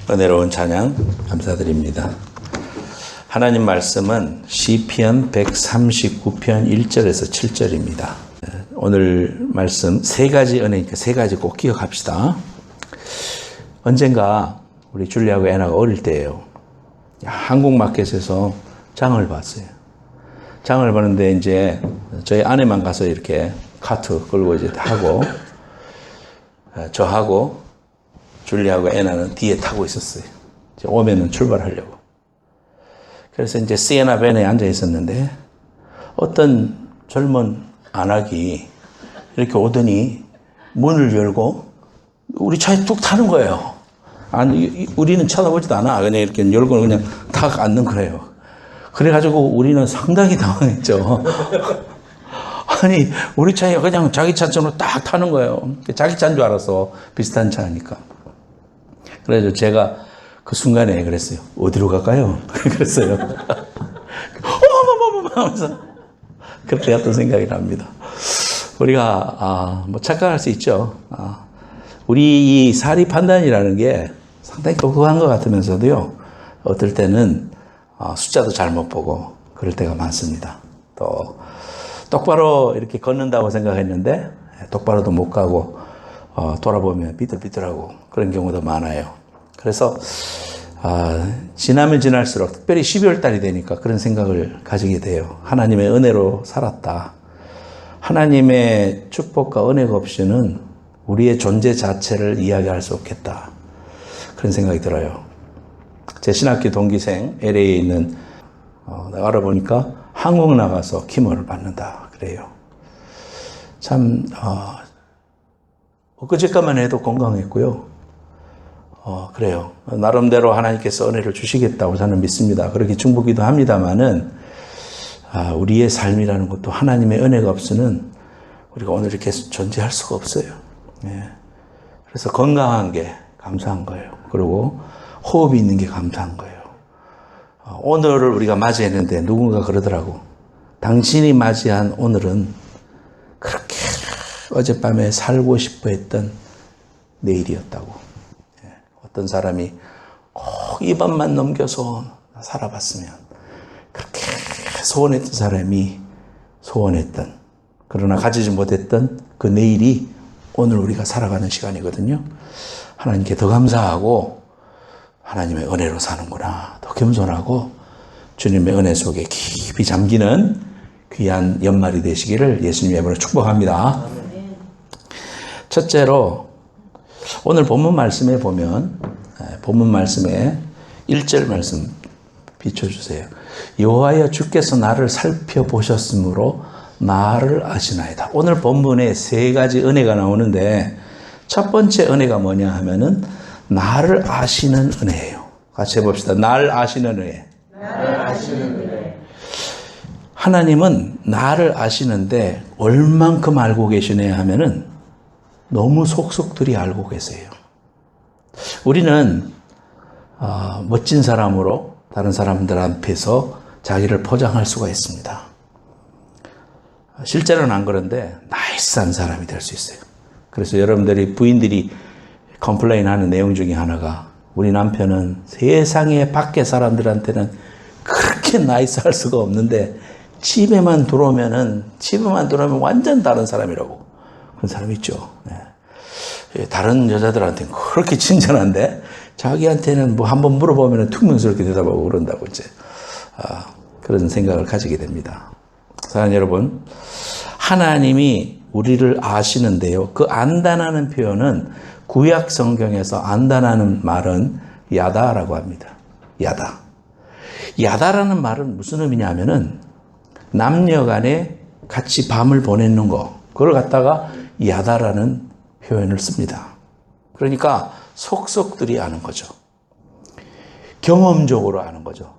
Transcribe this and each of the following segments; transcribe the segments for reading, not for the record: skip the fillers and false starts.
은혜로운 찬양 감사드립니다. 하나님 말씀은 시편 139편 1절에서 7절입니다. 오늘 말씀 세 가지 은혜니까 세 가지 꼭 기억합시다. 언젠가 우리 줄리하고 애나가 어릴 때예요. 한국마켓에서 장을 봤어요. 장을 보는데 이제 저희 아내만 가서 이렇게 카트 끌고 이제 하고 저하고 줄리하고 애나는 뒤에 타고 있었어요. 이제 오면은 출발하려고. 그래서 이제 시에나 밴에 앉아 있었는데 어떤 젊은 안악이 이렇게 오더니 문을 열고 우리 차에 뚝 타는 거예요. 아니, 우리는 쳐다보지도 않아. 그냥 이렇게 열고 그냥 탁 앉는 거예요. 그래가지고 우리는 상당히 당황했죠. 아니, 우리 차에 그냥 자기 차처럼 딱 타는 거예요. 자기 차인 줄 알았어. 비슷한 차니까. 그래서 제가 그 순간에 그랬어요. 어디로 갈까요? 그랬어요. 어머머머머 하면서 그렇게 했던 생각이 납니다. 우리가 뭐 착각할 수 있죠. 우리 이 사리 판단이라는 게 상당히 똑똑한 것 같으면서도요. 어떨 때는 숫자도 잘못 보고 그럴 때가 많습니다. 또 똑바로 이렇게 걷는다고 생각했는데 똑바로도 못 가고 돌아보면 삐뚤삐뚤하고 그런 경우도 많아요. 그래서 지나면 지날수록 특별히 12월 달이 되니까 그런 생각을 가지게 돼요. 하나님의 은혜로 살았다. 하나님의 축복과 은혜가 없이는 우리의 존재 자체를 이야기할 수 없겠다. 그런 생각이 들어요. 제 신학교 동기생 LA에 있는 내가 알아보니까 한국 나가서 키모를 받는다 그래요. 참 엊그제까만 해도 건강했고요. 그래요. 나름대로 하나님께서 은혜를 주시겠다고 저는 믿습니다. 그렇게 중보기도 합니다만은 우리의 삶이라는 것도 하나님의 은혜가 없으면 우리가 오늘 이렇게 존재할 수가 없어요. 예. 그래서 건강한 게 감사한 거예요. 그리고 호흡이 있는 게 감사한 거예요. 오늘을 우리가 맞이했는데 누군가 그러더라고. 당신이 맞이한 오늘은 그렇게 어젯밤에 살고 싶어 했던 내일이었다고. 어떤 사람이 꼭 이 밤만 넘겨서 살아봤으면 그렇게 소원했던 사람이 소원했던 그러나 가지지 못했던 그 내일이 오늘 우리가 살아가는 시간이거든요. 하나님께 더 감사하고 하나님의 은혜로 사는구나. 더 겸손하고 주님의 은혜 속에 깊이 잠기는 귀한 연말이 되시기를 예수님의 이름으로 축복합니다. 첫째로 오늘 본문 말씀에 보면 본문 말씀에 1절 말씀 비춰주세요. 여호와여 주께서 나를 살펴보셨으므로 나를 아시나이다. 오늘 본문에 세 가지 은혜가 나오는데 첫 번째 은혜가 뭐냐 하면은 나를 아시는 은혜예요. 같이 해봅시다. 나를 아시는 은혜. 나를 아시는 은혜. 하나님은 나를 아시는데 얼만큼 알고 계시냐 하면은 너무 속속들이 알고 계세요. 우리는 멋진 사람으로 다른 사람들 앞에서 자기를 포장할 수가 있습니다. 실제로는 안 그런데 나이스한 사람이 될 수 있어요. 그래서 여러분들이 부인들이 컴플레인하는 내용 중에 하나가 우리 남편은 세상에 밖에 사람들한테는 그렇게 나이스할 수가 없는데 집에만 들어오면 완전 다른 사람이라고. 그런 사람 있죠. 네. 다른 여자들한테는 그렇게 친절한데 자기한테는 뭐 한번 물어보면 퉁명스럽게 대답하고 그런다고 이제 그런 생각을 가지게 됩니다. 사랑하는 여러분, 하나님이 우리를 아시는데요. 그 안다라는 표현은 구약 성경에서 안다라는 말은 야다라고 합니다. 야다. 야다라는 말은 무슨 의미냐면은 남녀 간에 같이 밤을 보내는 거. 그걸 갖다가 야다라는 표현을 씁니다. 그러니까 속속들이 아는 거죠. 경험적으로 아는 거죠.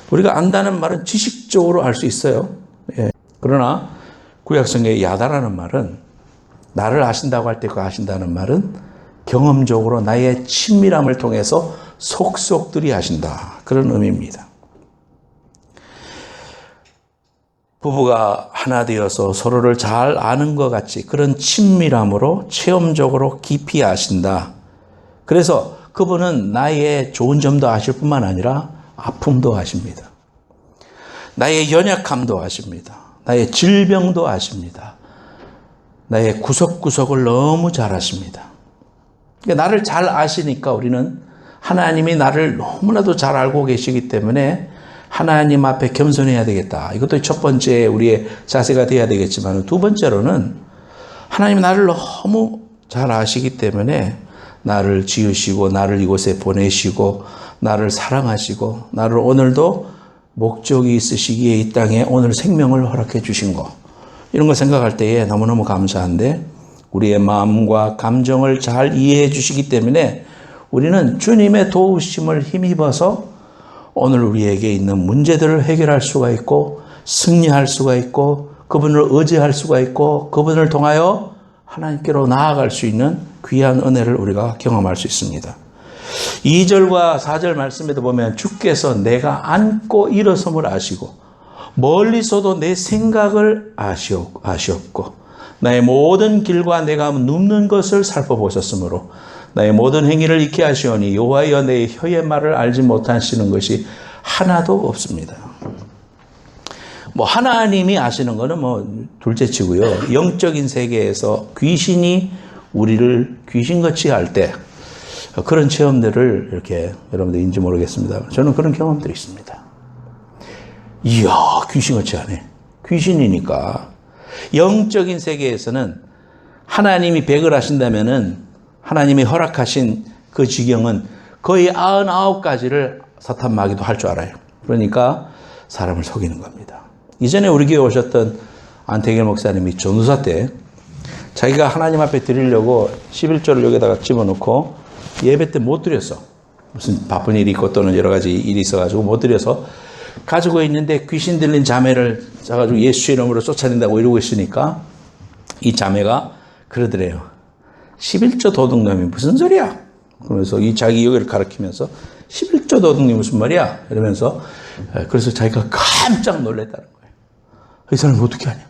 우리가 안다는 말은 지식적으로 알 수 있어요. 예. 그러나 구약성경의 야다라는 말은 나를 아신다고 할 때 그 아신다는 말은 경험적으로 나의 친밀함을 통해서 속속들이 아신다. 그런 의미입니다. 부부가 하나 되어서 서로를 잘 아는 것 같이 그런 친밀함으로 체험적으로 깊이 아신다. 그래서 그분은 나의 좋은 점도 아실 뿐만 아니라 아픔도 아십니다. 나의 연약함도 아십니다. 나의 질병도 아십니다. 나의 구석구석을 너무 잘 아십니다. 그러니까 나를 잘 아시니까 우리는 하나님이 나를 너무나도 잘 알고 계시기 때문에 하나님 앞에 겸손해야 되겠다. 이것도 첫 번째 우리의 자세가 되어야 되겠지만, 두 번째로는 하나님이 나를 너무 잘 아시기 때문에 나를 지으시고 나를 이곳에 보내시고 나를 사랑하시고 나를 오늘도 목적이 있으시기에 이 땅에 오늘 생명을 허락해 주신 거, 이런 거 생각할 때에 너무너무 감사한데, 우리의 마음과 감정을 잘 이해해 주시기 때문에 우리는 주님의 도우심을 힘입어서 오늘 우리에게 있는 문제들을 해결할 수가 있고 승리할 수가 있고 그분을 의지할 수가 있고 그분을 통하여 하나님께로 나아갈 수 있는 귀한 은혜를 우리가 경험할 수 있습니다. 2절과 4절 말씀에도 보면 주께서 내가 앉고 일어섬을 아시고 멀리서도 내 생각을 아시옵고 나의 모든 길과 내가 눕는 것을 살펴보셨으므로 나의 모든 행위를 익히 하시오니 여호와여 내 혀의 말을 알지 못하시는 것이 하나도 없습니다. 하나님이 아시는 거는 둘째치고요. 영적인 세계에서 귀신이 우리를 귀신같이 할 때 그런 체험들을 이렇게 여러분들인지 모르겠습니다. 저는 그런 경험들이 있습니다. 이야, 귀신같이 하네. 귀신이니까. 영적인 세계에서는 하나님이 백을 하신다면은 하나님이 허락하신 그 지경은 거의 99가지를 사탄 마귀도 할 줄 알아요. 그러니까 사람을 속이는 겁니다. 이전에 우리 교회 오셨던 안태길 목사님이 전도사 때 자기가 하나님 앞에 드리려고 11조를 여기다가 집어넣고 예배 때 못 드렸어. 무슨 바쁜 일이 있고 또는 여러 가지 일이 있어가지고 못 드려서 가지고 있는데 귀신 들린 자매를 잡아가지고 예수의 이름으로 쫓아낸다고 이러고 있으니까 이 자매가 그러더래요. 11조 도둑놈이 무슨 소리야? 그러면서 이 자기 여기를 가리키면서 11조 도둑놈이 무슨 말이야? 이러면서 그래서 자기가 깜짝 놀랐다는 거예요. 이 사람이 어떻게 하냐?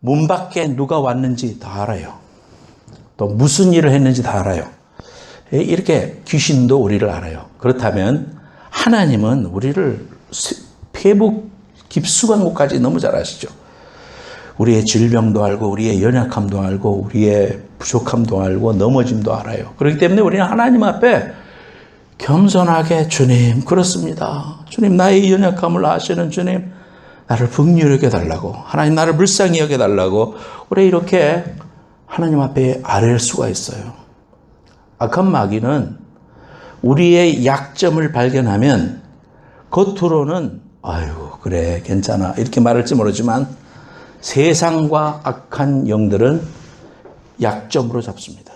문 밖에 누가 왔는지 다 알아요. 또 무슨 일을 했는지 다 알아요. 이렇게 귀신도 우리를 알아요. 그렇다면 하나님은 우리를 폐부 깊숙한 곳까지 너무 잘 아시죠. 우리의 질병도 알고 우리의 연약함도 알고 우리의 부족함도 알고 넘어짐도 알아요. 그렇기 때문에 우리는 하나님 앞에 겸손하게 주님 그렇습니다. 주님 나의 연약함을 아시는 주님 나를 긍휼히 여겨달라고 하나님 나를 불쌍히 여겨달라고 우리 이렇게 하나님 앞에 아뢰일 수가 있어요. 악한 마귀는 우리의 약점을 발견하면 겉으로는 아유 그래 괜찮아 이렇게 말할지 모르지만 세상과 악한 영들은 약점으로 잡습니다.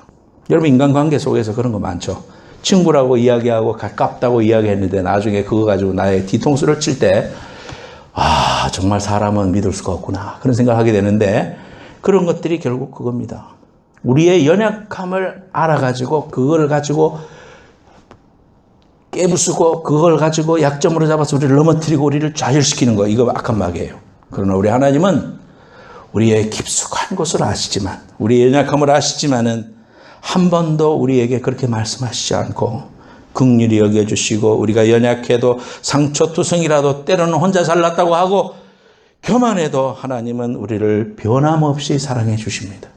여러분 인간관계 속에서 그런 거 많죠. 친구라고 이야기하고 가깝다고 이야기했는데 나중에 그거 가지고 나의 뒤통수를 칠 때 아 정말 사람은 믿을 수가 없구나 그런 생각을 하게 되는데 그런 것들이 결국 그겁니다. 우리의 연약함을 알아가지고 그걸 가지고 깨부수고 그걸 가지고 약점으로 잡아서 우리를 넘어뜨리고 우리를 좌절시키는 거 이거 악한 마귀예요. 그러나 우리 하나님은 우리의 깊숙한 곳을 아시지만 우리의 연약함을 아시지만은 한 번도 우리에게 그렇게 말씀하시지 않고 긍휼히 여겨주시고 우리가 연약해도 상처투성이라도 때로는 혼자 잘났다고 하고 교만해도 하나님은 우리를 변함없이 사랑해 주십니다.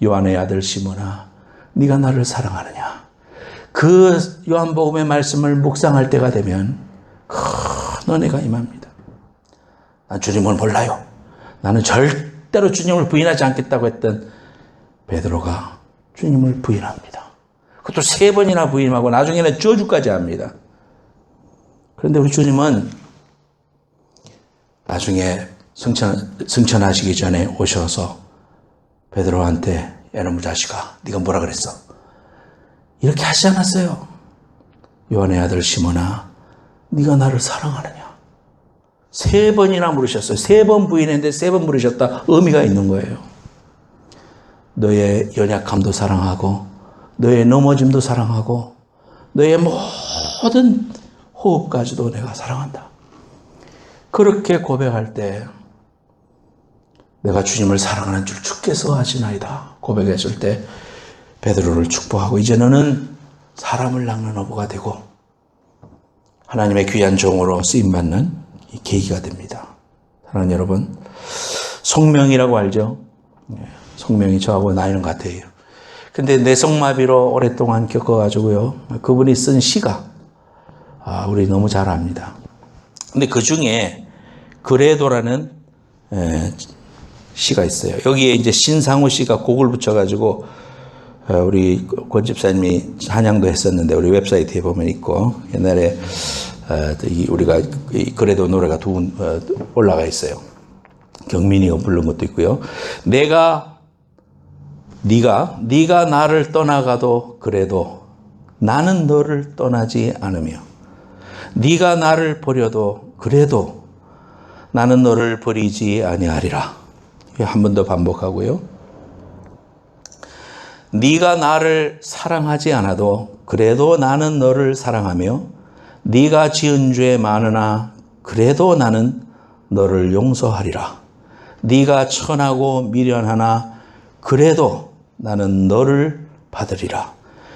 요한의 아들 시몬아 네가 나를 사랑하느냐. 그 요한복음의 말씀을 묵상할 때가 되면 큰 은혜가 임합니다. 난 주님을 몰라요. 나는 절대로 주님을 부인하지 않겠다고 했던 베드로가 주님을 부인합니다. 그것도 3번이나 부인하고 나중에는 저주까지 합니다. 그런데 우리 주님은 나중에 승천하시기 전에 오셔서 베드로한테 야놈의 자식아 네가 뭐라 그랬어? 이렇게 하시지 않았어요. 요한의 아들 시몬아 네가 나를 사랑하느냐? 3번이나 물으셨어요. 3번 부인했는데 3번 물으셨다. 의미가 있는 거예요. 너의 연약함도 사랑하고 너의 넘어짐도 사랑하고 너의 모든 호흡까지도 내가 사랑한다. 그렇게 고백할 때 내가 주님을 사랑하는 줄 주께서 아시나이다 고백했을 때 베드로를 축복하고 이제 너는 사람을 낚는 어부가 되고 하나님의 귀한 종으로 쓰임받는 이 계기가 됩니다. 사랑하는 여러분, 송명이라고 알죠? 송명이 저하고 나이는 같아요. 근데 뇌성마비로 오랫동안 겪어가지고요, 그분이 쓴 시가 우리 너무 잘 압니다. 근데 그 중에 그래도라는 시가 있어요. 여기에 이제 신상우 씨가 곡을 붙여가지고 우리 권 집사님이 찬양도 했었는데 우리 웹사이트에 보면 있고, 옛날에 우리가 그래도 노래가 두 올라가 있어요. 경민이가 부른 것도 있고요. 네가 나를 떠나가도 그래도 나는 너를 떠나지 않으며, 네가 나를 버려도 그래도 나는 너를 버리지 아니하리라. 한 번 더 반복하고요. 네가 나를 사랑하지 않아도 그래도 나는 너를 사랑하며, 네가 지은 죄 많으나 그래도 나는 너를 용서하리라. 네가 천하고 미련하나 그래도 나는 너를 받으리라.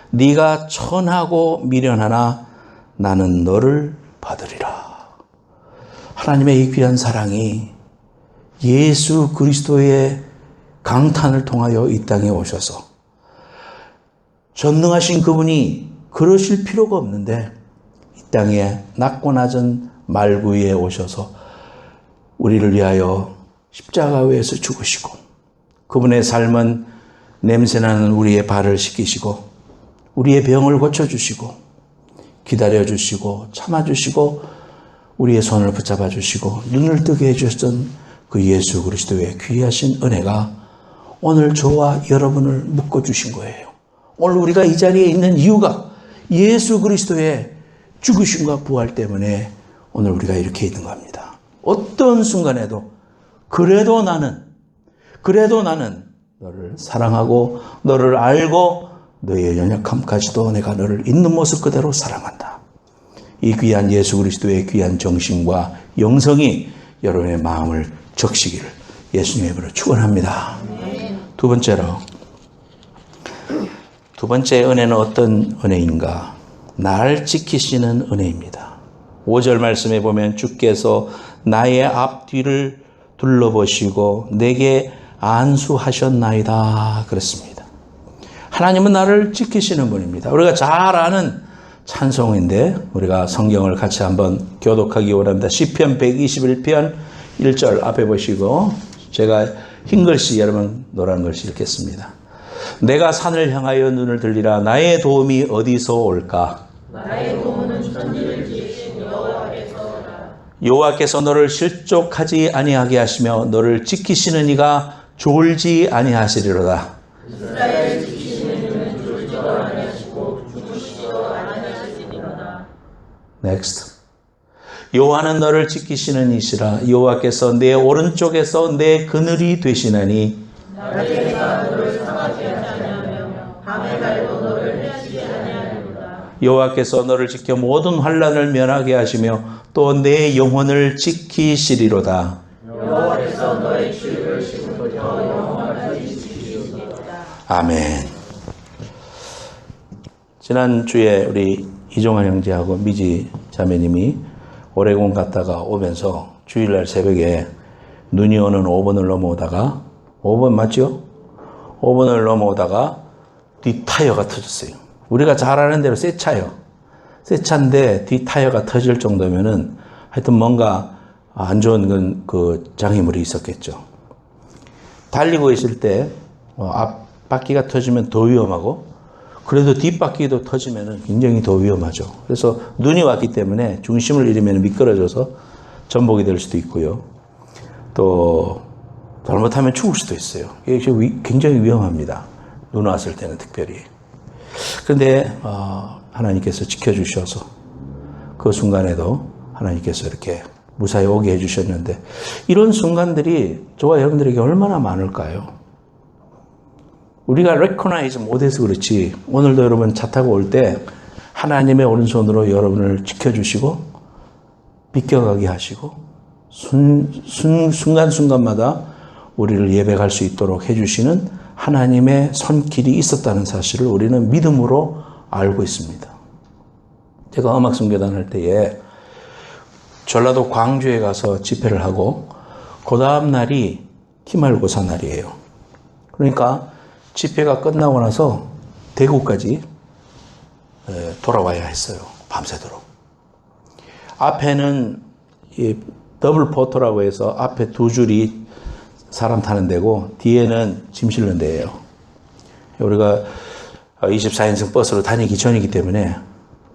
네가 천하고 미련하나 나는 너를 받으리라. 하나님의 이 귀한 사랑이 예수 그리스도의 강탄을 통하여 이 땅에 오셔서 전능하신 그분이 그러실 필요가 없는데 이 땅에 낮고 낮은 말 위에 오셔서 우리를 위하여 십자가 위에서 죽으시고, 그분의 삶은 냄새나는 우리의 발을 씻기시고 우리의 병을 고쳐주시고 기다려주시고 참아주시고 우리의 손을 붙잡아 주시고 눈을 뜨게 해주셨던 그 예수 그리스도의 귀하신 은혜가 오늘 저와 여러분을 묶어주신 거예요. 오늘 우리가 이 자리에 있는 이유가 예수 그리스도의 죽으심과 부활 때문에 오늘 우리가 이렇게 있는 겁니다. 어떤 순간에도 그래도 나는 너를 사랑하고 너를 알고 너의 연약함까지도 내가 너를 있는 모습 그대로 사랑한다. 이 귀한 예수 그리스도의 귀한 정신과 영성이 여러분의 마음을 적시기를 예수님의 이름으로 축원합니다. 두 번째 은혜는 어떤 은혜인가? 날 지키시는 은혜입니다. 5절 말씀에 보면 주께서 나의 앞뒤를 둘러보시고 내게 안수하셨나이다 그랬습니다. 하나님은 나를 지키시는 분입니다. 우리가 잘 아는 찬송인데 우리가 성경을 같이 한번 교독하기 원합니다. 시편 121편 1절 앞에 보시고 제가 흰 글씨, 여러분 노란 글씨 읽겠습니다. 내가 산을 향하여 눈을 들리라. 나의 도움이 어디서 올까? 나의 도움은 천지를 지으신 여호와께서라. 여호와께서 너를 실족하지 아니하게 하시며 너를 지키시는 이가 졸지 아니하시리로다. 이스라엘을 지키시는 이는 졸지도 아니하시고 죽으시지도 아니하시리로다. Next. 여호와는 너를 지키시는 이시라. 여호와께서 내 오른쪽에서 내 그늘이 되시나니 낮에가 너를 상하게 하지 아니하며 밤에 달도 너를 해치지 아니하리로다. 여호와께서 너를 지켜 모든 환난을 면하게 하시며 또 내 영혼을 지키시리로다. 여호와께서 너의 길을 지금부터 영원까지 지키시리로다. 아멘. 지난주에 우리 이종환 형제하고 미지 자매님이 오레곤 갔다가 오면서 주일날 새벽에 눈이 오는 5번을 넘어오다가 5번 맞죠? 5번을 넘어오다가 뒷 타이어가 터졌어요. 우리가 잘 아는 대로 새 차요. 새 차인데 뒷 타이어가 터질 정도면은 하여튼 뭔가 안 좋은 그 장애물이 있었겠죠. 달리고 있을 때 앞바퀴가 터지면 더 위험하고 그래도 뒷바퀴도 터지면 굉장히 더 위험하죠. 그래서 눈이 왔기 때문에 중심을 잃으면 미끄러져서 전복이 될 수도 있고요. 또 잘못하면 죽을 수도 있어요. 이게 굉장히 위험합니다. 눈 왔을 때는 특별히. 그런데 하나님께서 지켜주셔서 그 순간에도 하나님께서 이렇게 무사히 오게 해주셨는데 이런 순간들이 저와 여러분들에게 얼마나 많을까요? 우리가 recognize 못해서 그렇지 오늘도 여러분 차 타고 올 때 하나님의 오른손으로 여러분을 지켜주시고 비껴가게 하시고 순간순간마다 우리를 예배할 수 있도록 해주시는 하나님의 손길이 있었다는 사실을 우리는 믿음으로 알고 있습니다. 제가 음악성교단 할 때에 전라도 광주에 가서 집회를 하고 그 다음 날이 기말고사 날이에요. 그러니까 집회가 끝나고 나서 대구까지 돌아와야 했어요. 밤새도록. 앞에는 이 더블 포토라고 해서 앞에 두 줄이 사람 타는 데고 뒤에는 짐 실는 데예요. 우리가 24인승 버스로 다니기 전이기 때문에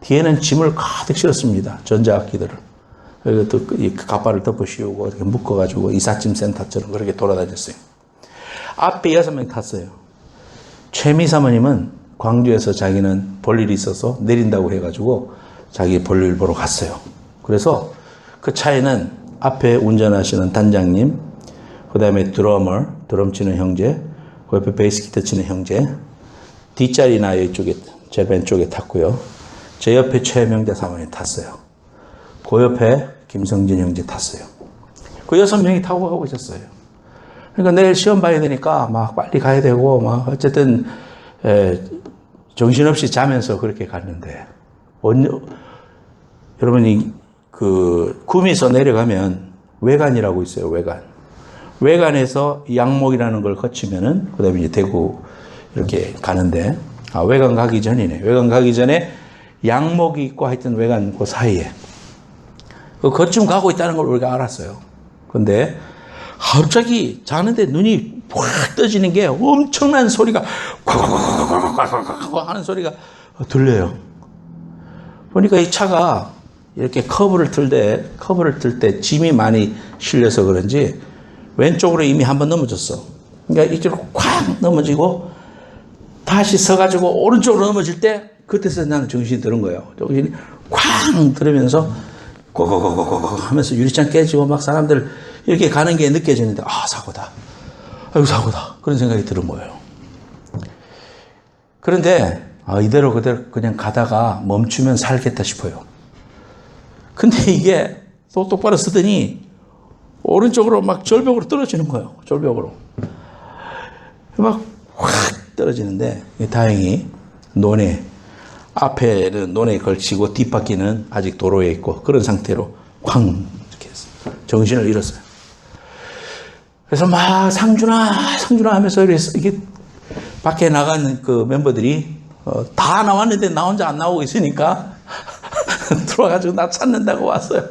뒤에는 짐을 가득 실었습니다. 전자악기들을. 그리고 또 가발을 덮어 씌우고 이렇게 묶어가지고 이삿짐 센터처럼 그렇게 돌아다녔어요. 앞에 6명 탔어요. 최미 사모님은 광주에서 자기는 볼일이 있어서 내린다고 해가지고 자기 볼일 보러 갔어요. 그래서 그 차에는 앞에 운전하시는 단장님, 그 다음에 드럼 치는 형제, 그 옆에 베이스 기타 치는 형제, 뒷자리 나 이쪽에, 제 왼쪽에 탔고요. 제 옆에 최명대 사모님 탔어요. 그 옆에 김성진 형제 탔어요. 그 6명이 타고 가고 있었어요. 그러니까 내일 시험 봐야 되니까 막 빨리 가야 되고, 막 어쨌든, 정신없이 자면서 그렇게 갔는데, 여러분이 구미에서 내려가면 외관이라고 있어요, 외관. 외관에서 양목이라는 걸 거치면은, 그 다음에 이제 대구 이렇게 가는데, 외관 가기 전이네. 외관 가기 전에 양목이 있고 하여튼 외관 그 사이에. 그쯤 가고 있다는 걸 우리가 알았어요. 근데 갑자기 자는데 눈이 확 떠지는 게 엄청난 소리가 하는 소리가 들려요. 보니까 이 차가 이렇게 커브를 틀 때 짐이 많이 실려서 그런지 왼쪽으로 이미 한번 넘어졌어. 그러니까 이쪽으로 콱 넘어지고 다시 서가지고 오른쪽으로 넘어질 때 그때서 나는 정신이 드는 거예요. 정신이 콱 들으면서 고고고고고 하면서 유리창 깨지고 막 사람들 이렇게 가는 게 느껴지는데 사고다. 아이고 사고다. 그런 생각이 드는 거예요. 그런데 이대로 그대로 그냥 가다가 멈추면 살겠다 싶어요. 근데 이게 또 똑바로 서더니 오른쪽으로 막 절벽으로 떨어지는 거예요. 절벽으로. 막 확 떨어지는데 다행히 앞에는 논에 걸치고 뒷바퀴는 아직 도로에 있고 그런 상태로 쾅 이렇게 했어요. 정신을 잃었어요. 그래서 막 상준아 하면서 이게 밖에 나간 그 멤버들이 다 나왔는데 나 혼자 안 나오고 있으니까 들어와가지고 나 찾는다고 왔어요.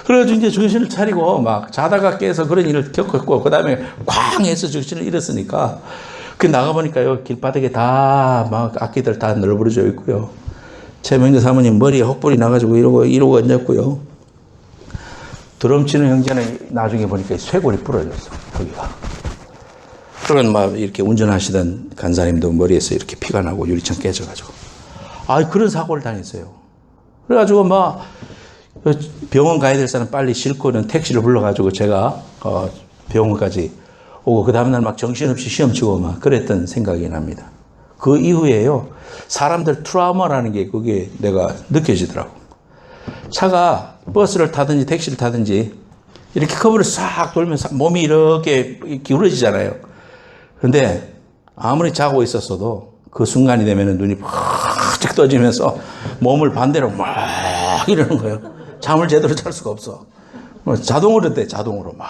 그래가지고 이제 정신을 차리고 막 자다가 깨서 그런 일을 겪었고 그 다음에 쾅 해서 정신을 잃었으니까 나가보니까요, 길바닥에 다, 막, 악기들 다 널브러져 있고요. 최명재 사모님 머리에 헛불이 나가지고 이러고 앉았고요. 드럼 치는 형제는 나중에 보니까 쇄골이 부러졌어, 거기가. 그러면 막 이렇게 운전하시던 간사님도 머리에서 이렇게 피가 나고 유리창 깨져가지고. 그런 사고를 당했어요. 그래가지고 막, 병원 가야 될 사람 빨리 싣고는 택시를 불러가지고 제가, 병원까지 오고 그 다음날 막 정신없이 시험 치고 막 그랬던 생각이 납니다. 그 이후에요. 사람들 트라우마라는 게 그게 내가 느껴지더라고. 차가 버스를 타든지 택시를 타든지 이렇게 커브를 싹 돌면서 몸이 이렇게 기울어지잖아요. 그런데 아무리 자고 있었어도 그 순간이 되면 눈이 팍 떠지면서 몸을 반대로 막 이러는 거예요. 잠을 제대로 잘 수가 없어. 자동으로 돼, 자동으로 막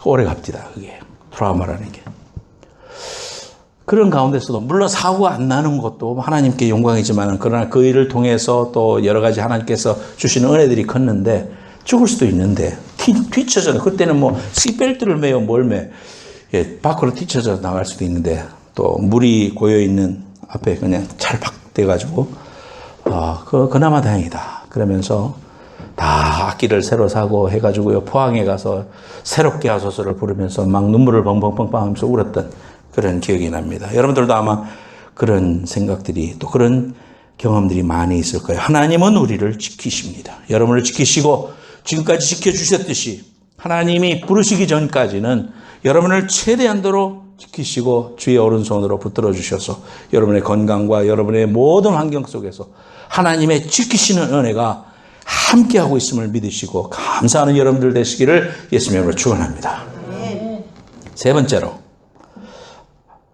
오래 갑니다. 그게. 트라우마라는 게. 그런 가운데서도 물론 사고가 안 나는 것도 하나님께 영광이지만 그러나 그 일을 통해서 또 여러 가지 하나님께서 주시는 은혜들이 컸는데 죽을 수도 있는데 뒤쳐져 그때는 뭐 시벨트를 매요 뭘 매 밖으로 뒤쳐져 나갈 수도 있는데 또 물이 고여 있는 앞에 그냥 찰팍 돼가지고 그나마 다행이다. 그러면서 다 악기를 새로 사고 해가지고요. 포항에 가서 새롭게 하소서를 부르면서 막 눈물을 펑펑펑펑 하면서 울었던 그런 기억이 납니다. 여러분들도 아마 그런 생각들이 또 그런 경험들이 많이 있을 거예요. 하나님은 우리를 지키십니다. 여러분을 지키시고 지금까지 지켜주셨듯이 하나님이 부르시기 전까지는 여러분을 최대한도로 지키시고 주의 오른손으로 붙들어 주셔서 여러분의 건강과 여러분의 모든 환경 속에서 하나님의 지키시는 은혜가 함께하고 있음을 믿으시고 감사하는 여러분들 되시기를 예수님으로 축원합니다. 세 번째로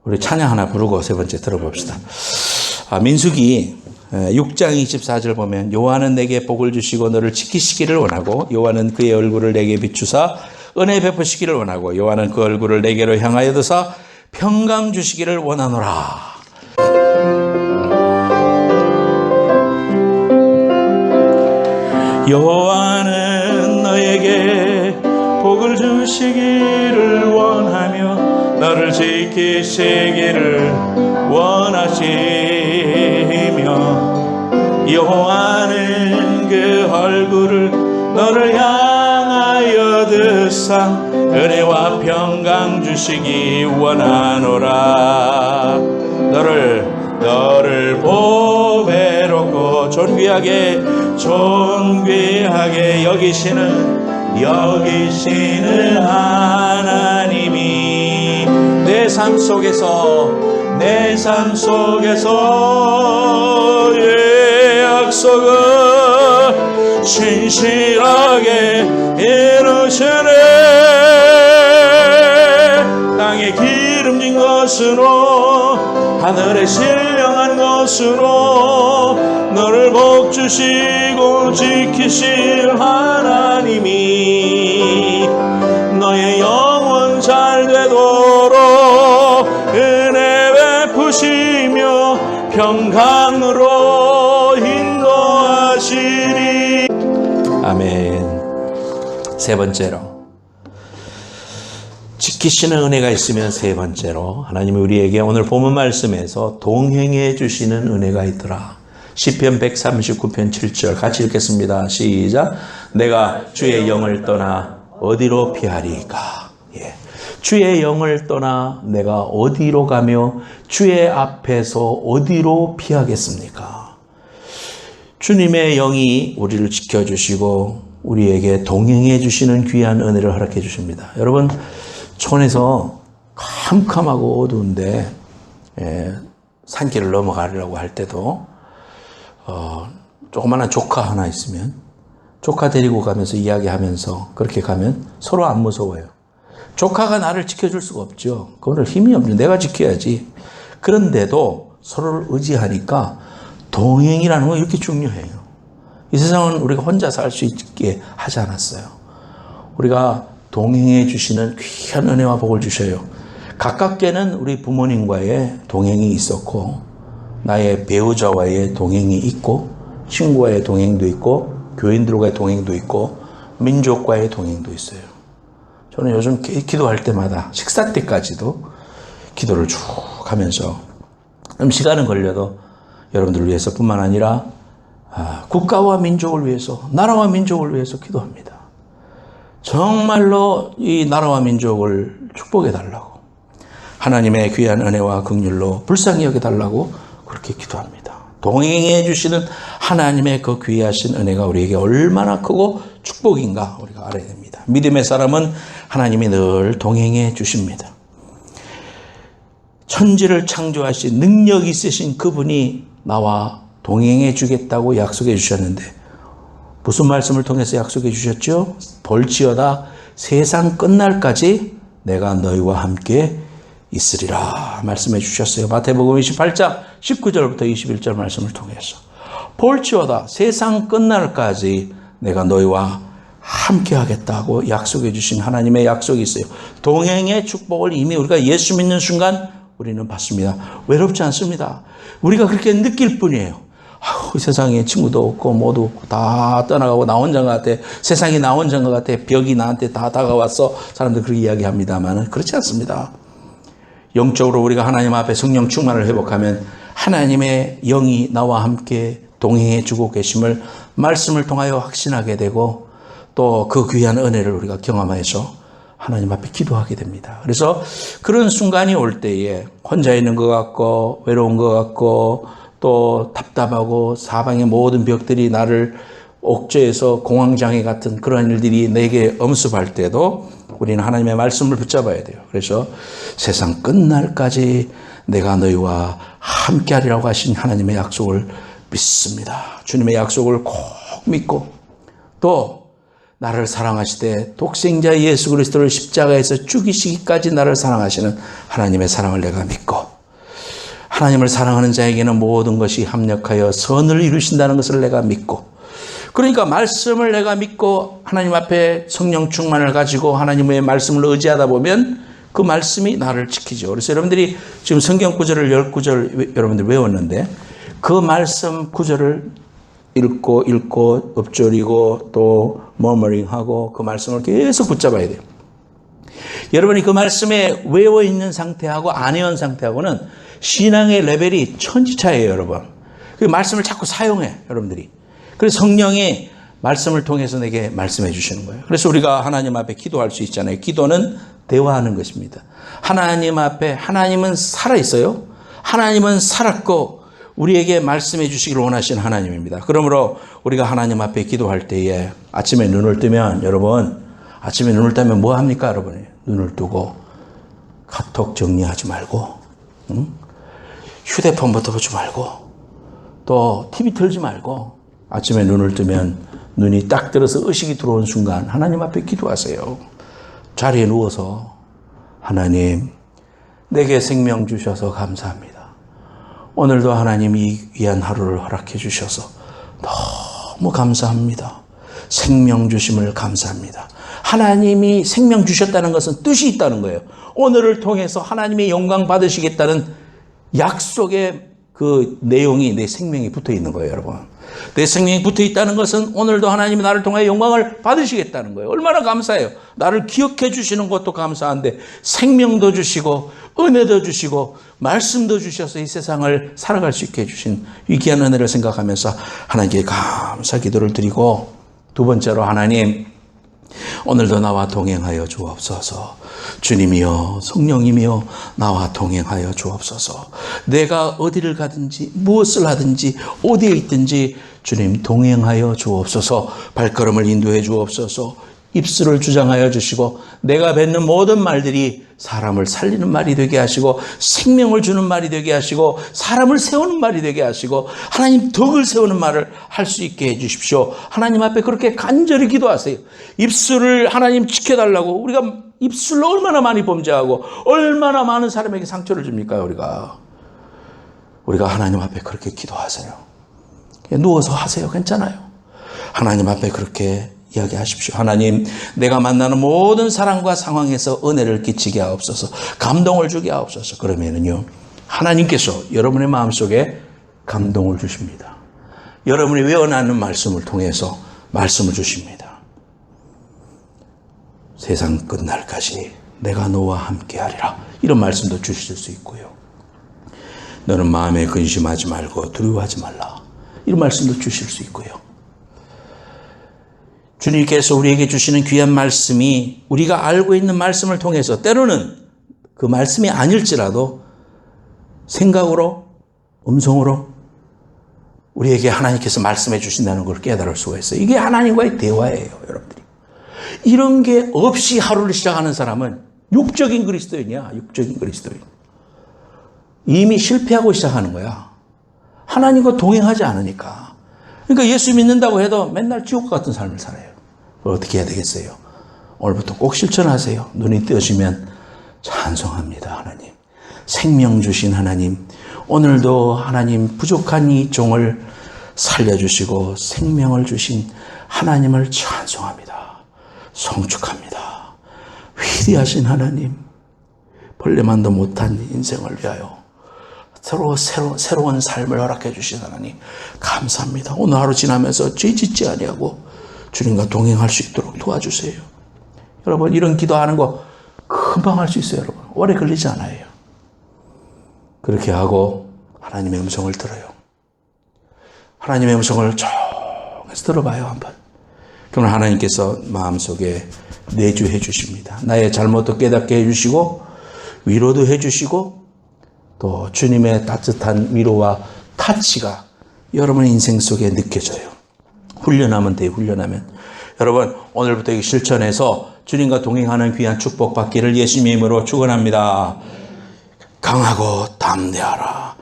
우리 찬양 하나 부르고 세 번째 들어봅시다. 민수기 6장 24절 보면 여호와는 내게 복을 주시고 너를 지키시기를 원하고 여호와는 그의 얼굴을 내게 비추사 은혜 베푸시기를 원하고 여호와는 그 얼굴을 내게로 향하여 드사 평강 주시기를 원하노라. 여호와는 너에게 복을 주시기를 원하며 너를 지키시기를 원하시며 여호와는 그 얼굴을 너를 향하여 드사 은혜와 평강 주시기 원하노라. 너를 보배롭고 존귀하게 여기시는 하나님이 내 삶 속에서의 약속을 신실하게 이루시네. 땅에 기름진 것으로 하늘에 신령한 것으로 너를 복주시고 지키실 하나님이 너의 영혼 잘 되도록 은혜 베푸시며 평강으로 인도하시리. 아멘. 세 번째로 지키시는 은혜가 있으면 세 번째로 하나님이 우리에게 오늘 본문 말씀에서 동행해 주시는 은혜가 있더라. 시편 139편 7절 같이 읽겠습니다. 시작. 내가 주의 영을 떠나 어디로 피하리까? 주의 영을 떠나 내가 어디로 가며 주의 앞에서 어디로 피하겠습니까? 주님의 영이 우리를 지켜주시고 우리에게 동행해 주시는 귀한 은혜를 허락해 주십니다. 여러분, 촌에서 캄캄하고 어두운데 산길을 넘어가려고 할 때도 조그마한 조카 하나 있으면 조카 데리고 가면서 이야기하면서 그렇게 가면 서로 안 무서워요. 조카가 나를 지켜줄 수가 없죠. 그거를 힘이 없는 내가 지켜야지. 그런데도 서로를 의지하니까 동행이라는 건 이렇게 중요해요. 이 세상은 우리가 혼자 살 수 있게 하지 않았어요. 우리가 동행해 주시는 귀한 은혜와 복을 주셔요. 가깝게는 우리 부모님과의 동행이 있었고 나의 배우자와의 동행이 있고 친구와의 동행도 있고 교인들과의 동행도 있고 민족과의 동행도 있어요. 저는 요즘 기도할 때마다 식사 때까지도 기도를 쭉 하면서 시간은 걸려도 여러분들을 위해서 뿐만 아니라 국가와 민족을 위해서 나라와 민족을 위해서 기도합니다. 정말로 이 나라와 민족을 축복해 달라고 하나님의 귀한 은혜와 긍휼로 불쌍히 여겨 달라고 그렇게 기도합니다. 동행해 주시는 하나님의 그 귀하신 은혜가 우리에게 얼마나 크고 축복인가 우리가 알아야 됩니다. 믿음의 사람은 하나님이 늘 동행해 주십니다. 천지를 창조하신 능력 있으신 그분이 나와 동행해 주겠다고 약속해 주셨는데 무슨 말씀을 통해서 약속해 주셨죠? 볼지어다 세상 끝날까지 내가 너희와 함께 있으리라 말씀해 주셨어요. 마태복음 28장 19절부터 21절 말씀을 통해서 볼지어다 세상 끝날까지 내가 너희와 함께 하겠다고 약속해 주신 하나님의 약속이 있어요. 동행의 축복을 이미 우리가 예수 믿는 순간 우리는 받습니다. 외롭지 않습니다. 우리가 그렇게 느낄 뿐이에요. 세상에 친구도 없고 모두 없고 다 떠나가고 나 혼자인 것 같아. 세상이 나 혼자인 것 같아. 벽이 나한테 다 다가왔어. 사람들 그렇게 이야기합니다만 그렇지 않습니다. 영적으로 우리가 하나님 앞에 성령 충만을 회복하면 하나님의 영이 나와 함께 동행해 주고 계심을 말씀을 통하여 확신하게 되고 또 그 귀한 은혜를 우리가 경험해서 하나님 앞에 기도하게 됩니다. 그래서 그런 순간이 올 때에 혼자 있는 것 같고 외로운 것 같고 또 답답하고 사방의 모든 벽들이 나를 옥죄해서 공황장애 같은 그런 일들이 내게 엄습할 때도 우리는 하나님의 말씀을 붙잡아야 돼요. 그래서 세상 끝날까지 내가 너희와 함께하리라고 하신 하나님의 약속을 믿습니다. 주님의 약속을 꼭 믿고 또 나를 사랑하시되 독생자 예수 그리스도를 십자가에서 죽이시기까지 나를 사랑하시는 하나님의 사랑을 내가 믿고 하나님을 사랑하는 자에게는 모든 것이 합력하여 선을 이루신다는 것을 내가 믿고 그러니까 말씀을 내가 믿고 하나님 앞에 성령 충만을 가지고 하나님의 말씀을 의지하다 보면 그 말씀이 나를 지키죠. 그래서 여러분들이 지금 성경 구절을 10구절 여러분들 외웠는데 그 말씀 구절을 읽고 읊조리고 또 머머링하고 그 말씀을 계속 붙잡아야 돼요. 여러분이 그 말씀에 외워 있는 상태하고 안 외운 상태하고는 신앙의 레벨이 천지차예요, 여러분. 그 말씀을 자꾸 사용해, 여러분들이. 그래서 성령이 말씀을 통해서 내게 말씀해 주시는 거예요. 그래서 우리가 하나님 앞에 기도할 수 있잖아요. 기도는 대화하는 것입니다. 하나님 앞에 하나님은 살아있어요. 하나님은 살았고 우리에게 말씀해 주시기를 원하시는 하나님입니다. 그러므로 우리가 하나님 앞에 기도할 때에 아침에 눈을 뜨면 여러분 아침에 눈을 뜨면 뭐 합니까 여러분? 눈을 뜨고 카톡 정리하지 말고 휴대폰부터 보지 말고 또 TV 틀지 말고 아침에 눈을 뜨면 눈이 딱 들어서 의식이 들어온 순간 하나님 앞에 기도하세요. 자리에 누워서 하나님 내게 생명 주셔서 감사합니다. 오늘도 하나님 이 귀한 하루를 허락해 주셔서 너무 감사합니다. 생명 주심을 감사합니다. 하나님이 생명 주셨다는 것은 뜻이 있다는 거예요. 오늘을 통해서 하나님의 영광 받으시겠다는 약속의 그 내용이 내 생명에 붙어 있는 거예요, 여러분. 내 생명이 붙어 있다는 것은 오늘도 하나님이 나를 통해 영광을 받으시겠다는 거예요. 얼마나 감사해요. 나를 기억해 주시는 것도 감사한데 생명도 주시고 은혜도 주시고 말씀도 주셔서 이 세상을 살아갈 수 있게 해주신 위기한 은혜를 생각하면서 하나님께 감사 기도를 드리고 두 번째로 하나님 오늘도 나와 동행하여 주옵소서. 주님이여 성령이며 나와 동행하여 주옵소서. 내가 어디를 가든지 무엇을 하든지 어디에 있든지 주님 동행하여 주옵소서. 발걸음을 인도해 주옵소서. 입술을 주장하여 주시고 내가 뱉는 모든 말들이 사람을 살리는 말이 되게 하시고 생명을 주는 말이 되게 하시고 사람을 세우는 말이 되게 하시고 하나님 덕을 세우는 말을 할 수 있게 해 주십시오. 하나님 앞에 그렇게 간절히 기도하세요. 입술을 하나님 지켜달라고. 우리가 입술로 얼마나 많이 범죄하고 얼마나 많은 사람에게 상처를 줍니까? 우리가 하나님 앞에 그렇게 기도하세요. 누워서 하세요. 괜찮아요. 하나님 앞에 그렇게 이야기하십시오. 하나님, 내가 만나는 모든 사람과 상황에서 은혜를 끼치게 하옵소서. 감동을 주게 하옵소서. 그러면은요, 하나님께서 여러분의 마음속에 감동을 주십니다. 여러분이 외워나는 말씀을 통해서 말씀을 주십니다. 세상 끝날까지 내가 너와 함께하리라. 이런 말씀도 주실 수 있고요. 너는 마음에 근심하지 말고 두려워하지 말라. 이런 말씀도 주실 수 있고요. 주님께서 우리에게 주시는 귀한 말씀이 우리가 알고 있는 말씀을 통해서 때로는 그 말씀이 아닐지라도 생각으로, 음성으로 우리에게 하나님께서 말씀해 주신다는 걸 깨달을 수가 있어요. 이게 하나님과의 대화예요, 여러분들이. 이런 게 없이 하루를 시작하는 사람은 육적인 그리스도인이야, 육적인 그리스도인. 이미 실패하고 시작하는 거야. 하나님과 동행하지 않으니까. 그러니까 예수 믿는다고 해도 맨날 지옥 같은 삶을 살아요. 어떻게 해야 되겠어요? 오늘부터 꼭 실천하세요. 눈이 뜨시면 찬송합니다, 하나님. 생명 주신 하나님, 오늘도 하나님 부족한 이 종을 살려주시고 생명을 주신 하나님을 찬송합니다. 송축합니다. 위대하신 하나님, 벌레만도 못한 인생을 위하여 새로운 삶을 허락해 주신 하나님 감사합니다. 오늘 하루 지나면서 죄 짓지 아니하고 주님과 동행할 수 있도록 도와주세요. 여러분, 이런 기도하는 거 금방 할 수 있어요. 여러분, 오래 걸리지 않아요. 그렇게 하고 하나님의 음성을 들어요. 하나님의 음성을 조용해서 들어봐요, 한번. 그러면 하나님께서 마음속에 내주해 주십니다. 나의 잘못도 깨닫게 해주시고 위로도 해주시고 또 주님의 따뜻한 위로와 타치가 여러분의 인생 속에 느껴져요. 훈련하면 돼요. 훈련하면. 여러분, 오늘부터 이 실천해서 주님과 동행하는 귀한 축복 받기를 예수님의 이름으로 축원합니다. 강하고 담대하라.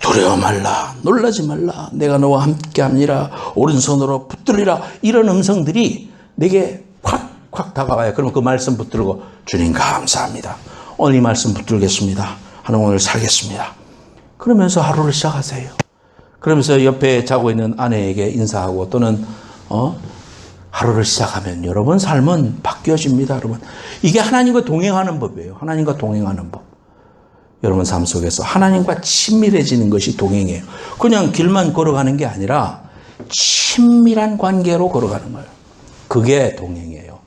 두려워 말라. 놀라지 말라. 내가 너와 함께함이라. 오른손으로 붙들리라. 이런 음성들이 내게 콱콱 다가와요. 그러면 그 말씀 붙들고 주님 감사합니다. 오늘 이 말씀 붙들겠습니다. 하나님 오늘 살겠습니다. 그러면서 하루를 시작하세요. 그러면서 옆에 자고 있는 아내에게 인사하고 또는 하루를 시작하면 여러분 삶은 바뀌어집니다. 여러분 이게 하나님과 동행하는 법이에요. 하나님과 동행하는 법. 여러분 삶 속에서 하나님과 친밀해지는 것이 동행이에요. 그냥 길만 걸어가는 게 아니라 친밀한 관계로 걸어가는 거예요. 그게 동행이에요.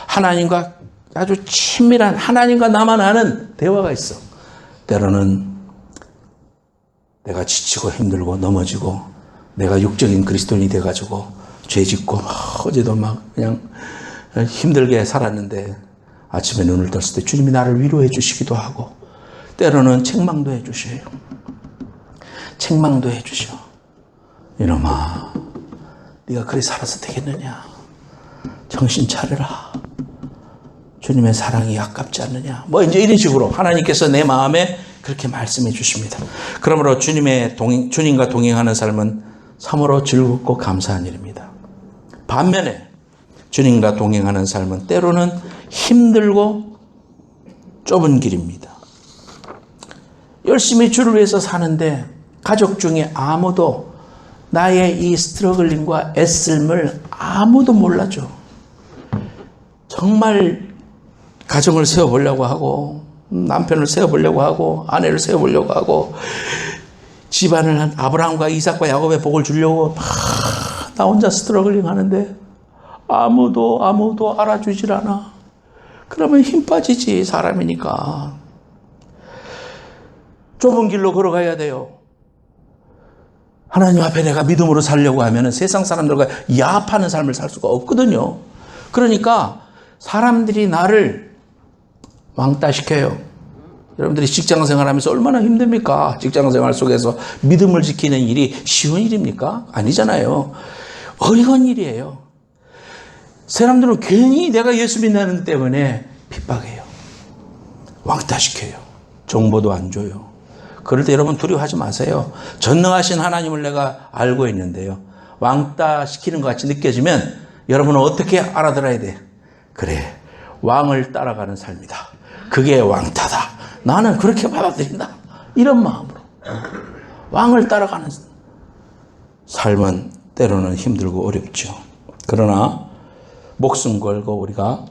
하나님과 아주 친밀한, 하나님과 나만 아는 대화가 있어. 때로는 내가 지치고 힘들고 넘어지고 내가 육적인 그리스도인이 돼가지고 죄 짓고 어제도 막 그냥 힘들게 살았는데 아침에 눈을 떴을 때 주님이 나를 위로해 주시기도 하고 때로는 책망도 해 주셔요. 책망도 해 주셔. 이놈아, 네가 그리 살아서 되겠느냐? 정신 차려라. 주님의 사랑이 아깝지 않느냐? 뭐 이제 이런 식으로 하나님께서 내 마음에 그렇게 말씀해 주십니다. 그러므로 주님과 동행하는 삶은 참으로 즐겁고 감사한 일입니다. 반면에 주님과 동행하는 삶은 때로는 힘들고 좁은 길입니다. 열심히 주를 위해서 사는데 가족 중에 아무도 나의 이 스트러글링과 애씀을 아무도 몰라줘. 정말 가정을 세워보려고 하고 남편을 세워보려고 하고 아내를 세워보려고 하고 집안을 아브라함과 이삭과 야곱의 복을 주려고 나 혼자 스트러글링 하는데 아무도 알아주질 않아. 그러면 힘 빠지지. 사람이니까. 좁은 길로 걸어가야 돼요. 하나님 앞에 내가 믿음으로 살려고 하면 세상 사람들과 야합하는 삶을 살 수가 없거든요. 그러니까 사람들이 나를 왕따시켜요. 여러분들이 직장생활 하면서 얼마나 힘듭니까? 직장생활 속에서 믿음을 지키는 일이 쉬운 일입니까? 아니잖아요. 어려운 일이에요. 사람들은 괜히 내가 예수 믿는 때문에 핍박해요. 왕따시켜요. 정보도 안 줘요. 그럴 때 여러분 두려워하지 마세요. 전능하신 하나님을 내가 알고 있는데요. 왕따시키는 것 같이 느껴지면 여러분은 어떻게 알아들어야 돼? 그래, 왕을 따라가는 삶이다. 그게 왕따다. 나는 그렇게 받아들인다. 이런 마음으로 왕을 따라가는 삶은 때로는 힘들고 어렵죠. 그러나 목숨 걸고 우리가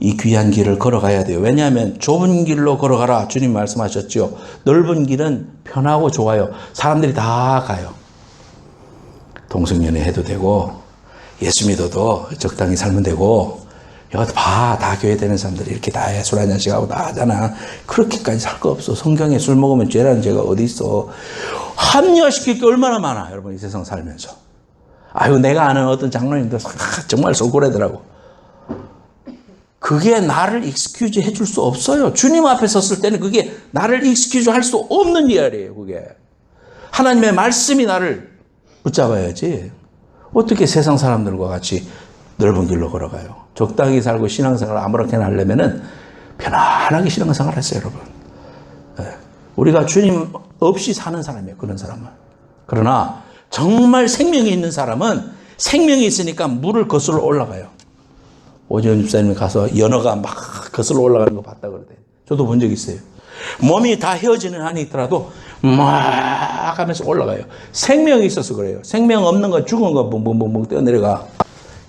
이 귀한 길을 걸어가야 돼요. 왜냐하면 좁은 길로 걸어가라. 주님 말씀하셨죠. 넓은 길은 편하고 좋아요. 사람들이 다 가요. 동성연애 해도 되고 예수 믿어도 적당히 살면 되고 여기 다 교회 되는 사람들이 이렇게 다 해. 술 한잔씩 하고 다 하잖아. 그렇게까지 살 거 없어. 성경에 술 먹으면 죄라는 죄가 어디 있어. 합리화시킬 게 얼마나 많아. 여러분 이 세상 살면서. 아유 내가 아는 어떤 장로님들 정말 소고래더라고. 그게 나를 익스큐즈 해줄 수 없어요. 주님 앞에 섰을 때는 그게 나를 익스큐즈 할 수 없는 이야기예요. 그게 하나님의 말씀이 나를 붙잡아야지. 어떻게 세상 사람들과 같이 넓은 길로 걸어가요. 적당히 살고 신앙생활을 아무렇게나 하려면은 편안하게 신앙생활 했어요, 여러분. 우리가 주님 없이 사는 사람이에요. 그런 사람은. 그러나 정말 생명이 있는 사람은 생명이 있으니까 물을 거슬러 올라가요. 오지원 집사님이 가서 연어가 막 거슬러 올라가는 거 봤다 그러대. 저도 본 적 있어요. 몸이 다 헤어지는 한이 있더라도 막 하면서 올라가요. 생명이 있어서 그래요. 생명 없는 거 죽은 거 붕붕붕붕 뛰어내려가.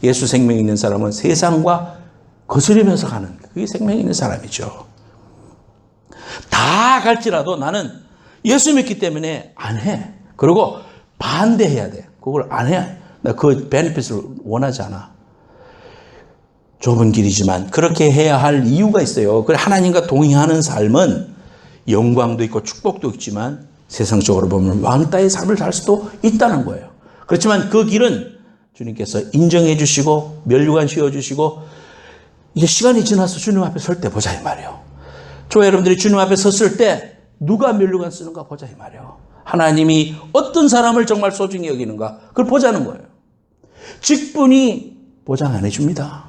예수 생명 있는 사람은 세상과 거스르면서 가는 그게 생명 있는 사람이죠. 다 갈지라도 나는 예수 믿기 때문에 안 해. 그리고 반대해야 돼. 그걸 안 해. 나 그 베네핏을 원하지 않아. 좁은 길이지만 그렇게 해야 할 이유가 있어요. 그래 하나님과 동행하는 삶은 영광도 있고 축복도 있지만 세상적으로 보면 왕따의 삶을 살 수도 있다는 거예요. 그렇지만 그 길은 주님께서 인정해 주시고 면류관 씌워 주시고 이제 시간이 지나서 주님 앞에 설 때 보자 이 말이에요. 저 여러분들이 주님 앞에 섰을 때 누가 면류관 쓰는가 보자 이 말이에요. 하나님이 어떤 사람을 정말 소중히 여기는가 그걸 보자는 거예요. 직분이 보장 안 해줍니다.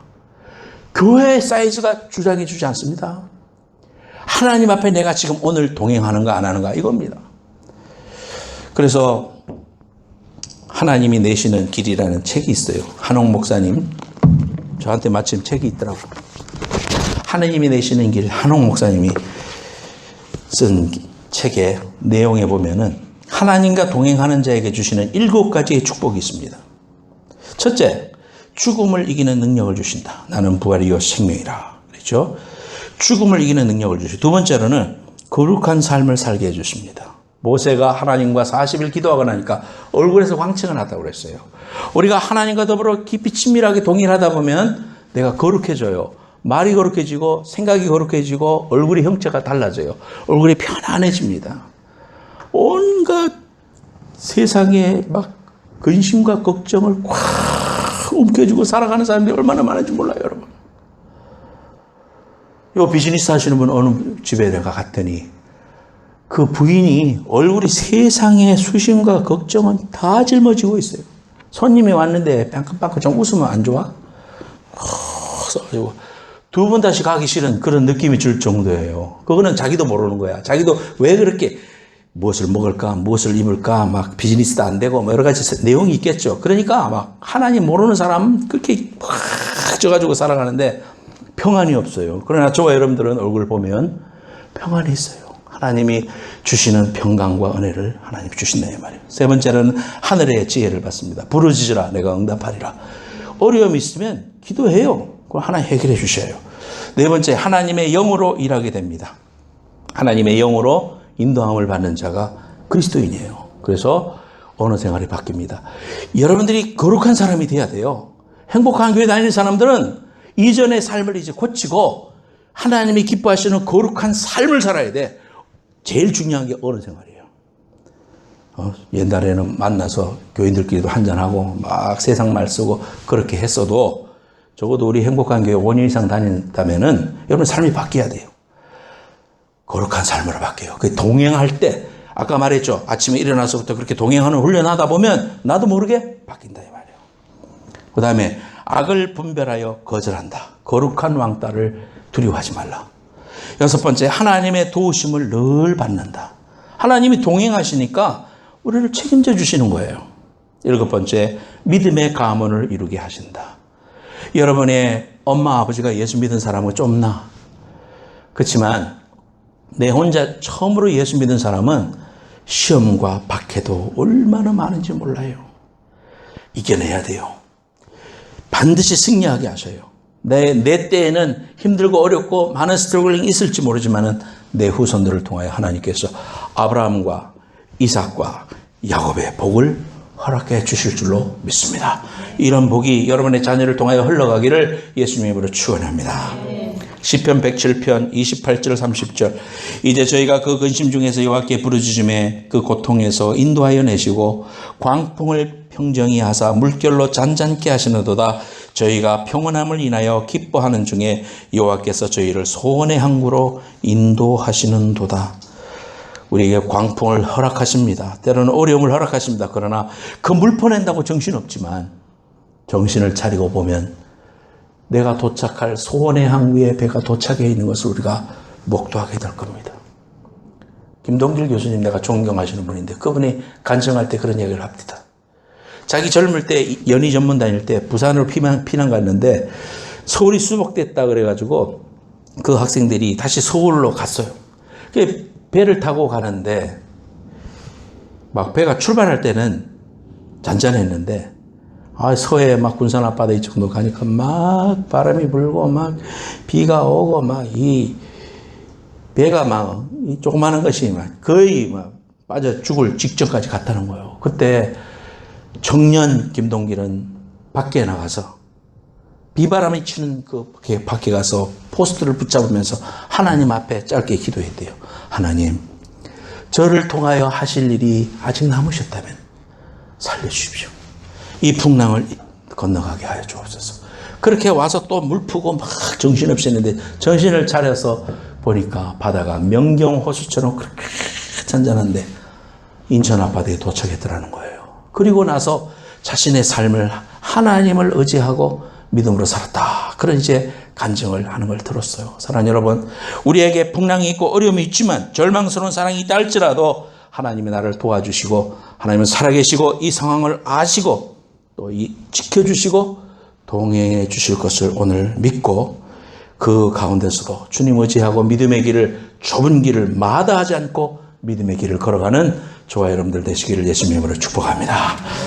교회 사이즈가 주장해 주지 않습니다. 하나님 앞에 내가 지금 오늘 동행하는가 안 하는가 이겁니다. 그래서 하나님이 내시는 길이라는 책이 있어요. 한옥 목사님 저한테 마침 책이 있더라고. 하느님이 내시는 길, 한옥 목사님이 쓴 책의 내용에 보면은 하나님과 동행하는 자에게 주시는 7가지의 축복이 있습니다. 첫째, 죽음을 이기는 능력을 주신다. 나는 부활이요 생명이라. 그렇죠? 죽음을 이기는 능력을 주시고, 두 번째로는 거룩한 삶을 살게 해주십니다. 모세가 하나님과 40일 기도하고 나니까 얼굴에서 광채가 났다고 그랬어요. 우리가 하나님과 더불어 깊이 친밀하게 동일하다 보면 내가 거룩해져요. 말이 거룩해지고 생각이 거룩해지고 얼굴의 형체가 달라져요. 얼굴이 편안해집니다. 온갖 세상에 막 근심과 걱정을 꽉 움켜쥐고 살아가는 사람들이 얼마나 많은지 몰라요, 여러분. 요 비즈니스 하시는 분 어느 집에 내가 갔더니 그 부인이 얼굴이 세상의 수심과 걱정은 다 짊어지고 있어요. 손님이 왔는데 빵긋빵긋 좀 웃으면 안 좋아? 두 번 다시 가기 싫은 그런 느낌이 들 정도예요. 그거는 자기도 모르는 거야. 자기도 왜 그렇게 무엇을 먹을까, 무엇을 입을까, 막 비즈니스도 안 되고, 뭐 여러 가지 내용이 있겠죠. 그러니까 막 하나님 모르는 사람 그렇게 확 져가지고 살아가는데 평안이 없어요. 그러나 저와 여러분들은 얼굴 보면 평안이 있어요. 하나님이 주시는 평강과 은혜를 하나님이 주신다 이 말이에요. 세 번째는 하늘의 지혜를 받습니다. 부르짖으라 내가 응답하리라. 어려움이 있으면 기도해요. 그걸 하나님 해결해 주셔요. 네 번째, 하나님의 영으로 일하게 됩니다. 하나님의 영으로 인도함을 받는 자가 그리스도인이에요. 그래서 언어 생활이 바뀝니다. 여러분들이 거룩한 사람이 돼야 돼요. 행복한 교회 다니는 사람들은 이전의 삶을 이제 고치고 하나님이 기뻐하시는 거룩한 삶을 살아야 돼. 제일 중요한 게 언어 생활이에요. 옛날에는 만나서 교인들끼리도 한잔하고 막 세상 말 쓰고 그렇게 했어도 적어도 우리 행복한 교회 5년 이상 다닌다면은 여러분 삶이 바뀌어야 돼요. 거룩한 삶으로 바뀌어요. 그 동행할 때 아까 말했죠. 아침에 일어나서부터 그렇게 동행하는 훈련하다 보면 나도 모르게 바뀐다 이 말이에요. 그 다음에 악을 분별하여 거절한다. 거룩한 왕따를 두려워하지 말라. 여섯 번째, 하나님의 도우심을 늘 받는다. 하나님이 동행하시니까 우리를 책임져 주시는 거예요. 일곱 번째, 믿음의 가문을 이루게 하신다. 여러분의 엄마 아버지가 예수 믿은 사람은 좁나? 그렇지만 내 혼자 처음으로 예수 믿은 사람은 시험과 박해도 얼마나 많은지 몰라요. 이겨내야 돼요. 반드시 승리하게 하셔요. 내 때에는 힘들고 어렵고 많은 스트러글링이 있을지 모르지만 내 후손들을 통하여 하나님께서 아브라함과 이삭과 야곱의 복을 허락해 주실 줄로 믿습니다. 이런 복이 여러분의 자녀를 통하여 흘러가기를 예수님의 이름으로 축원합니다. 시편 107편 28절 30절 이제 저희가 그 근심 중에서 여호와께 부르짖음에 그 고통에서 인도하여 내시고 광풍을 평정히 하사 물결로 잔잔케 하시는도다. 저희가 평온함을 인하여 기뻐하는 중에 여호와께서 저희를 소원의 항구로 인도하시는도다. 우리에게 광풍을 허락하십니다. 때로는 어려움을 허락하십니다. 그러나 그 물 퍼낸다고 정신없지만 정신을 차리고 보면 내가 도착할 소원의 항구에 배가 도착해 있는 것을 우리가 목도하게 될 겁니다. 김동길 교수님 내가 존경하시는 분인데 그분이 간증할 때 그런 얘기를 합니다. 자기 젊을 때 연희 전문 다닐 때 부산으로 피난 갔는데 서울이 수복됐다 그래가지고 그 학생들이 다시 서울로 갔어요. 배를 타고 가는데 막 배가 출발할 때는 잔잔했는데 서해 막 군산 앞바다 이 정도 가니까 막 바람이 불고 막 비가 오고 막 이 배가 막 이 조그마한 것이 막 거의 막 빠져 죽을 직전까지 갔다는 거예요. 그때 청년 김동길은 밖에 나가서 비바람이 치는 그 밖에 가서 포스트를 붙잡으면서 하나님 앞에 짧게 기도했대요. 하나님, 저를 통하여 하실 일이 아직 남으셨다면 살려주십시오. 이 풍랑을 건너가게 하여 주옵소서. 그렇게 와서 또 물 푸고 막 정신없이 했는데 정신을 차려서 보니까 바다가 명경호수처럼 그렇게 잔잔한데 인천 앞바다에 도착했더라는 거예요. 그리고 나서 자신의 삶을 하나님을 의지하고 믿음으로 살았다. 그런 이제 간증을 하는 걸 들었어요. 사랑하는 여러분, 우리에게 풍랑이 있고 어려움이 있지만 절망스러운 상황이 있다 할지라도 하나님이 나를 도와주시고 하나님은 살아계시고 이 상황을 아시고 또 지켜주시고 동행해 주실 것을 오늘 믿고 그 가운데서도 주님 의지하고 믿음의 길을, 좁은 길을 마다하지 않고 믿음의 길을 걸어가는 저와 여러분들 되시기를 예수님의 이름으로 축복합니다.